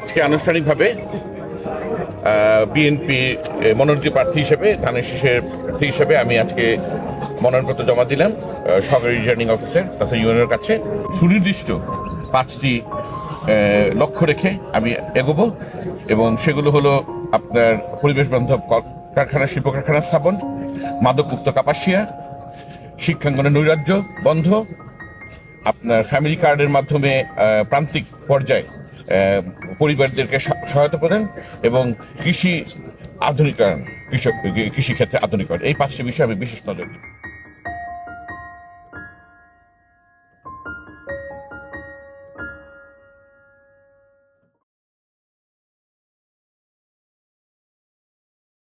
আজকে আনুষ্ঠানিকভাবে বিএনপি মনোনীত প্রার্থী হিসেবে ধানের শীষের প্রার্থী হিসেবে আমি আজকে মনোনয়নপত্র জমা দিলাম সহকারী রিটার্নিং অফিসার তথা ইউনিয়নের কাছে। সুনির্দিষ্ট 5টি লক্ষ্য রেখে আমি এগোবো এবং সেগুলো হলো আপনার পরিবেশ বান্ধব কারখানা, শিল্প কারখানা স্থাপন, মাদকমুক্ত কাপাসিয়া, শিক্ষাঙ্গনে নৈরাজ্য বন্ধ, আপনার ফ্যামিলি কার্ডের মাধ্যমে প্রান্তিক পর্যায়ে পরিবারদেরকে সহায়তা প্রদান এবং কৃষি আধুনিকায়ন, কৃষিক্ষেত্রে আধুনিকায়ন, এই 5টি বিষয়ে আমি বিশেষ নজর দিই।